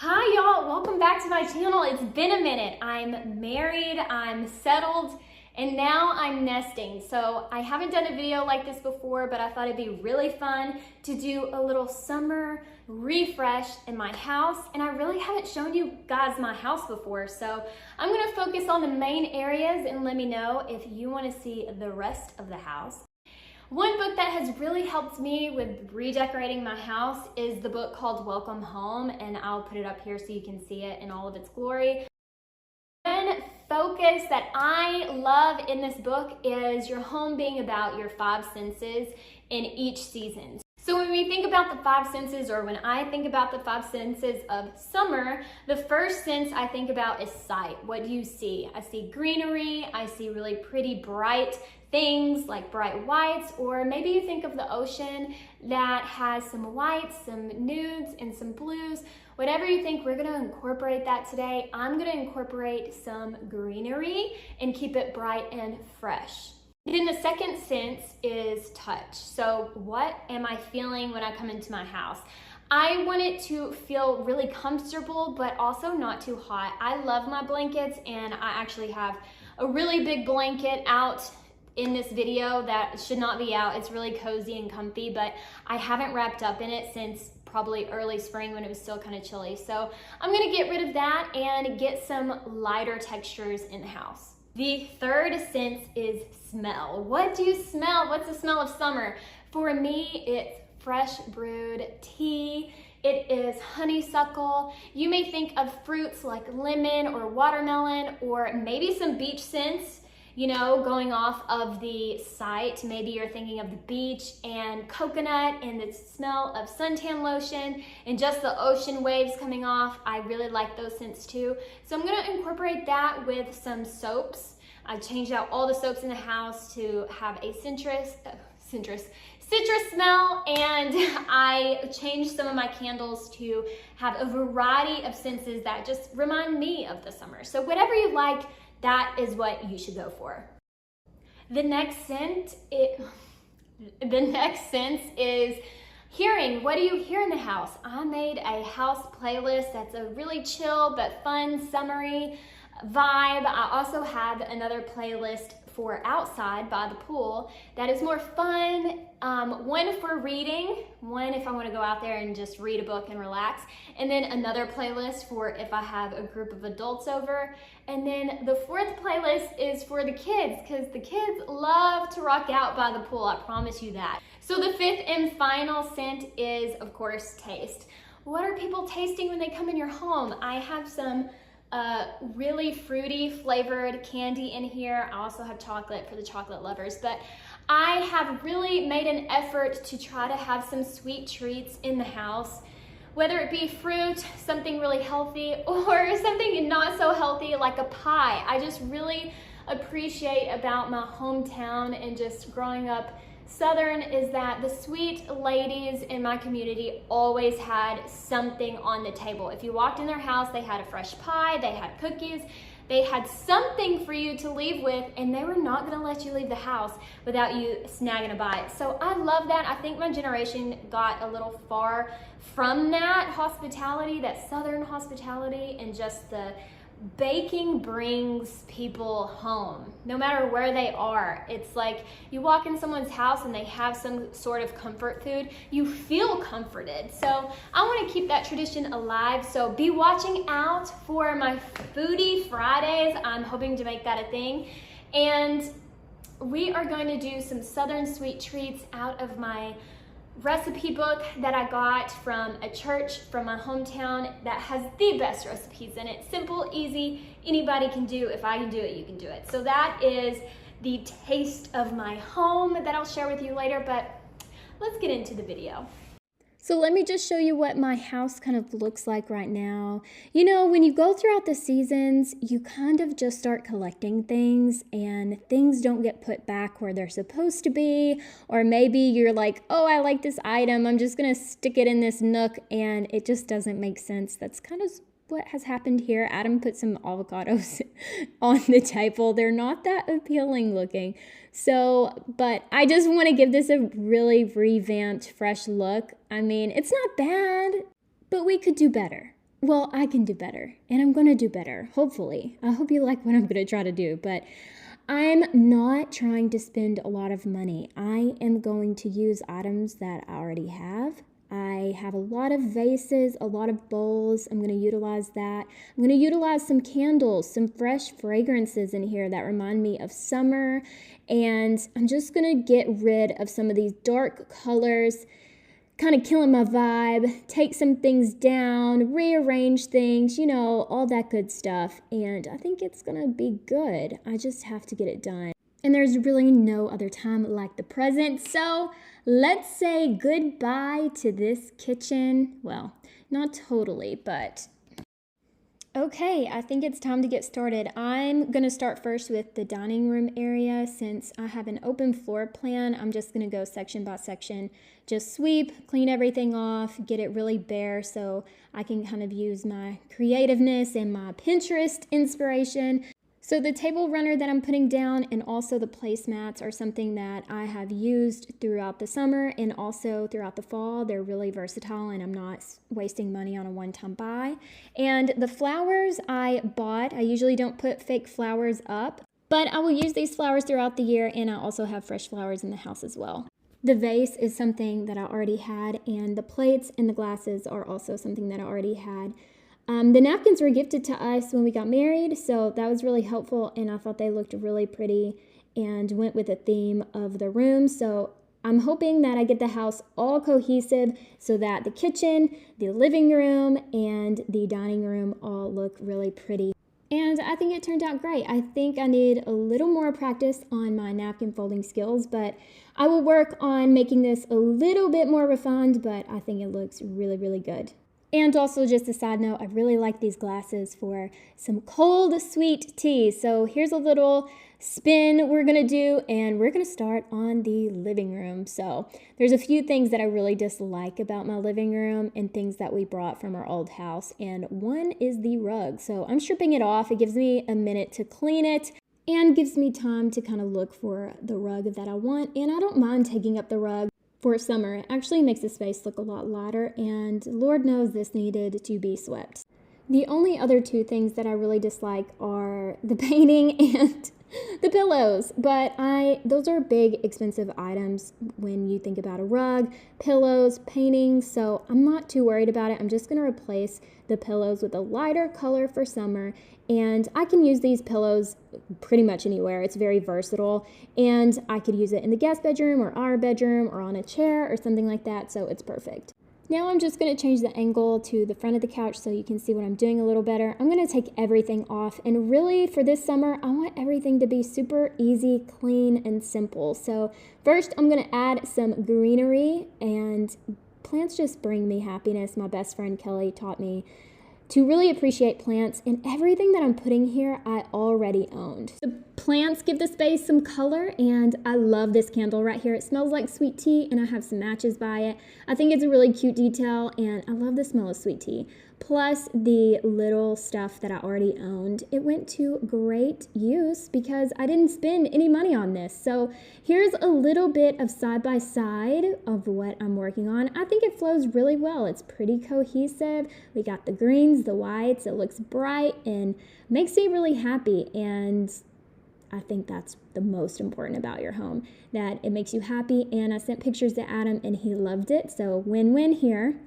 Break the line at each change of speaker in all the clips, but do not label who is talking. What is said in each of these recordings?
Hi y'all, welcome back to my channel. It's been a minute. I'm married, I'm settled, and now I'm nesting. So I haven't done a video like this before, but I thought it'd be really fun to do a little summer refresh in my house. And I really haven't shown you guys my house before. So I'm gonna focus on the main areas and let me know if you wanna see the rest of the house. One book that has really helped me with redecorating my house is the book called Welcome Home, and I'll put it up here so you can see it in all of its glory. One focus that I love in this book is your home being about your five senses in each season. So when we think about the five senses, or when I think about the five senses of summer, the first sense I think about is sight. What do you see? I see greenery, I see really pretty bright things like bright whites, or maybe you think of the ocean that has some whites, some nudes, and some blues. Whatever you think, we're gonna incorporate that today. I'm gonna incorporate some greenery and keep it bright and fresh. Then the second sense is touch. So what am I feeling when I come into my house? I want it to feel really comfortable, but also not too hot. I love my blankets, and I actually have a really big blanket out in this video that should not be out. It's really cozy and comfy, but I haven't wrapped up in it since probably early spring when it was still kind of chilly. So I'm gonna get rid of that and get some lighter textures in the house. The third sense is smell. What do you smell? What's the smell of summer? For me, it's fresh brewed tea. It is honeysuckle. You may think of fruits like lemon or watermelon, or maybe some beach scents, you know, going off of the site. Maybe you're thinking of the beach and coconut and the smell of suntan lotion and just the ocean waves coming off. I really like those scents too. So I'm gonna incorporate that with some soaps. I changed out all the soaps in the house to have a citrus smell, and I changed some of my candles to have a variety of scents that just remind me of the summer. So whatever you like, that is what you should go for. The next sense is hearing. What do you hear in the house? I made a house playlist that's a really chill but fun, summery vibe. I also have another playlist for outside by the pool that is more fun, one for reading, one if I want to go out there and just read a book and relax, and then another playlist for if I have a group of adults over, and then the fourth playlist is for the kids, because the kids love to rock out by the pool, I promise you that. So the fifth and final scent is, of course, taste. What are people tasting when they come in your home? I have some really fruity flavored candy in here. I also have chocolate for the chocolate lovers, but I have really made an effort to try to have some sweet treats in the house, whether it be fruit, something really healthy, or something not so healthy like a pie. I just really appreciate about my hometown and just growing up Southern is that the sweet ladies in my community always had something on the table. If you walked in their house, they had a fresh pie, they had cookies, they had something for you to leave with, and they were not gonna let you leave the house without you snagging a bite. So I love that. I think my generation got a little far from that hospitality, that Southern hospitality, and just the baking brings people home, no matter where they are. It's like you walk in someone's house and they have some sort of comfort food, you feel comforted. So I want to keep that tradition alive. So be watching out for my Foodie Fridays. I'm hoping to make that a thing. And we are going to do some Southern sweet treats out of my recipe book that I got from a church from my hometown that has the best recipes in it. Simple, easy, anybody can do. If I can do it, you can do it. So that is the taste of my home that I'll share with you later, but let's get into the video. So let me just show you what my house kind of looks like right now. You know, when you go throughout the seasons, you kind of just start collecting things and things don't get put back where they're supposed to be. Or maybe you're like, oh, I like this item, I'm just gonna stick it in this nook, and it just doesn't make sense. That's kind of what has happened here. Adam put some avocados on the table. They're not that appealing looking. So, but I just want to give this a really revamped, fresh look. I mean, it's not bad, but we could do better. well, I can do better, and I'm going to do better, hopefully. I hope you like what I'm going to try to do, but I'm not trying to spend a lot of money. I am going to use items that I already have. I have a lot of vases, a lot of bowls. I'm going to utilize that. I'm going to utilize some candles, some fresh fragrances in here that remind me of summer. And I'm just going to get rid of some of these dark colors, kind of killing my vibe, take some things down, rearrange things, all that good stuff. And I think it's going to be good. I just have to get it done. And there's really no other time like the present. So let's say goodbye to this kitchen. Well, not totally, but okay, I think it's time to get started. I'm going to start first with the dining room area. Since I have an open floor plan, I'm just going to go section by section. Just sweep, clean everything off, get it really bare so I can kind of use my creativeness and my Pinterest inspiration. So the table runner that I'm putting down and also the placemats are something that I have used throughout the summer and also throughout the fall. They're really versatile and I'm not wasting money on a one-time buy. And the flowers I bought, I usually don't put fake flowers up, but I will use these flowers throughout the year, and I also have fresh flowers in the house as well. The vase is something that I already had, and the plates and the glasses are also something that I already had. The napkins were gifted to us when we got married, so that was really helpful, and I thought they looked really pretty and went with the theme of the room. So I'm hoping that I get the house all cohesive so that the kitchen, the living room, and the dining room all look really pretty. And I think it turned out great. I think I need a little more practice on my napkin folding skills, but I will work on making this a little bit more refined, but I think it looks really, really good. And also, just a side note, I really like these glasses for some cold, sweet tea. So here's a little spin we're going to do, and we're going to start on the living room. So there's a few things that I really dislike about my living room and things that we brought from our old house, and one is the rug. So I'm stripping it off. It gives me a minute to clean it and gives me time to kind of look for the rug that I want, and I don't mind taking up the rug for summer. It actually makes the space look a lot lighter, and Lord knows this needed to be swept. The only other two things that I really dislike are the painting and the pillows, but those are big, expensive items when you think about a rug, pillows, painting, so I'm not too worried about it. I'm just going to replace the pillows with a lighter color for summer, and I can use these pillows pretty much anywhere. It's very versatile, and I could use it in the guest bedroom or our bedroom or on a chair or something like that, so it's perfect. Now I'm just going to change the angle to the front of the couch so you can see what I'm doing a little better. I'm going to take everything off, and really for this summer, I want everything to be super easy, clean, and simple. So first I'm going to add some greenery, and plants just bring me happiness. My best friend Kelly taught me to really appreciate plants, and everything that I'm putting here I already owned. The plants give the space some color, and I love this candle right here. It smells like sweet tea, and I have some matches by it. I think it's a really cute detail, and I love the smell of sweet tea. Plus the little stuff that I already owned. It went to great use because I didn't spend any money on this. So here's a little bit of side by side of what I'm working on. I think it flows really well. It's pretty cohesive. We got the greens, the whites. It looks bright and makes me really happy. And I think that's the most important about your home, that it makes you happy. And I sent pictures to Adam and he loved it. So win-win here.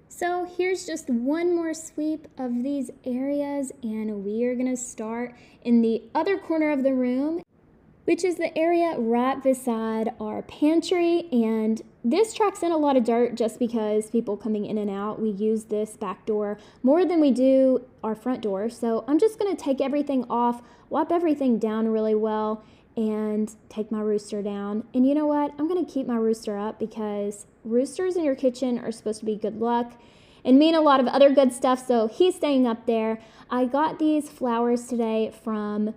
So here's just one more sweep of these areas, and we are going to start in the other corner of the room, which is the area right beside our pantry. And this tracks in a lot of dirt just because people coming in and out, we use this back door more than we do our front door. So I'm just going to take everything off, wipe everything down really well, and take my rooster down. And you know what? I'm going to keep my rooster up because roosters in your kitchen are supposed to be good luck and mean a lot of other good stuff, so he's staying up there. I got these flowers today from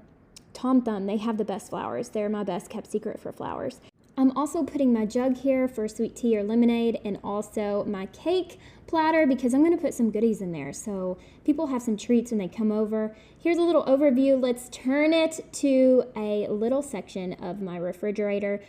Tom Thumb. They have the best flowers. They're my best kept secret for flowers. I'm also putting my jug here for sweet tea or lemonade, and also my cake platter because I'm going to put some goodies in there so people have some treats when they come over. Here's a little overview. Let's turn it to a little section of my refrigerator.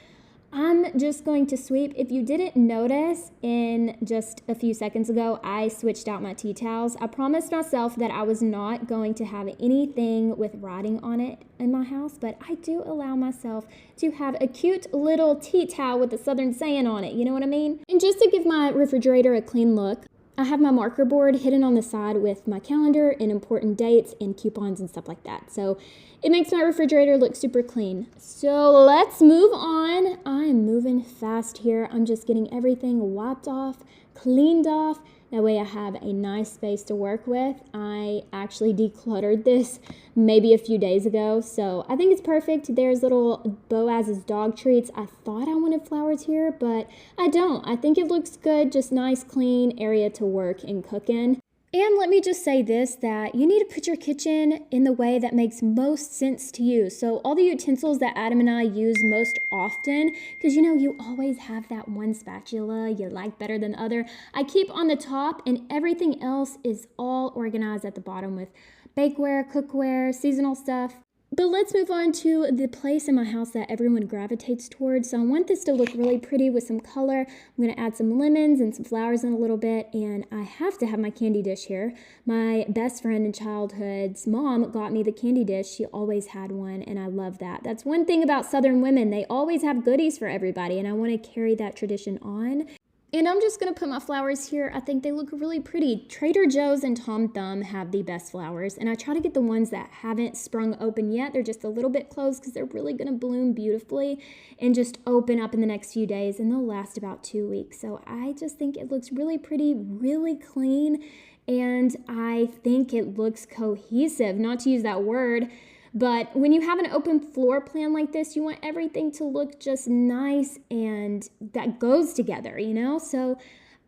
I'm just going to sweep. If you didn't notice, in just a few seconds ago, I switched out my tea towels. I promised myself that I was not going to have anything with writing on it in my house, but I do allow myself to have a cute little tea towel with a southern saying on it, you know what I mean? And just to give my refrigerator a clean look, I have my marker board hidden on the side with my calendar and important dates and coupons and stuff like that. So it makes my refrigerator look super clean. So let's move on. I'm moving fast here. I'm just getting everything wiped off, cleaned off. That way I have a nice space to work with. I actually decluttered this maybe a few days ago, so I think it's perfect. There's little Boaz's dog treats. I thought I wanted flowers here, but I don't. I think it looks good, just nice, clean area to work and cook in. And let me just say this, that you need to put your kitchen in the way that makes most sense to you. So all the utensils that Adam and I use most often, because you know you always have that one spatula you like better than the other, I keep on the top, and everything else is all organized at the bottom with bakeware, cookware, seasonal stuff. But let's move on to the place in my house that everyone gravitates towards. So I want this to look really pretty with some color. I'm going to add some lemons and some flowers in a little bit. And I have to have my candy dish here. My best friend in childhood's mom got me the candy dish. She always had one, and I love that. That's one thing about Southern women. They always have goodies for everybody, and I want to carry that tradition on. And I'm just going to put my flowers here. I think they look really pretty. Trader Joe's and Tom Thumb have the best flowers, and I try to get the ones that haven't sprung open yet. They're just a little bit closed because they're really going to bloom beautifully and just open up in the next few days, and they'll last about 2 weeks. So I just think it looks really pretty, really clean, and I think it looks cohesive, not to use that word. But when you have an open floor plan like this, you want everything to look just nice and that goes together, you know? So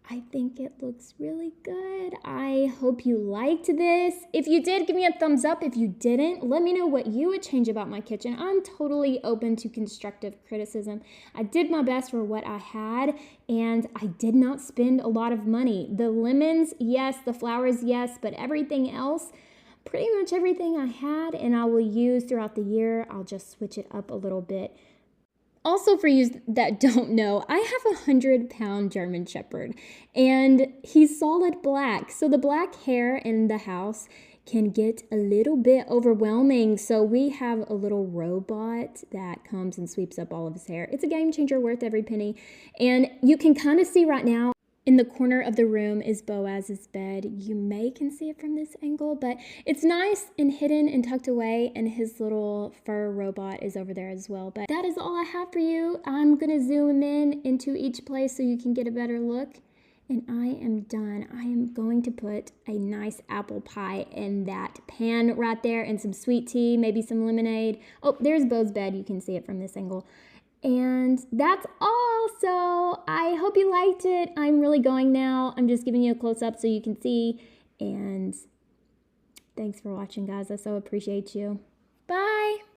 I think it looks really good. I hope you liked this. If you did, give me a thumbs up. If you didn't, let me know what you would change about my kitchen. I'm totally open to constructive criticism. I did my best for what I had, and I did not spend a lot of money. The lemons, yes. The flowers, yes. But everything else, pretty much everything I had and I will use throughout the year. I'll just switch it up a little bit. Also, for you that don't know, I have a 100-pound German Shepherd, and he's solid black. So the black hair in the house can get a little bit overwhelming. So we have a little robot that comes and sweeps up all of his hair. It's a game changer, worth every penny. And you can kind of see right now, in the corner of the room is Boaz's bed. You can see it from this angle, but it's nice and hidden and tucked away, and his little fur robot is over there as well. But that is all I have for you. I'm gonna zoom in into each place so you can get a better look, and I am done. I am going to put a nice apple pie in that pan right there, and some sweet tea, maybe some lemonade. Oh, there's Bo's bed. You can see it from this angle. And that's all. So I hope you liked it. I'm really going now. I'm just giving you a close-up so you can see. And thanks for watching, guys. I so appreciate you. Bye.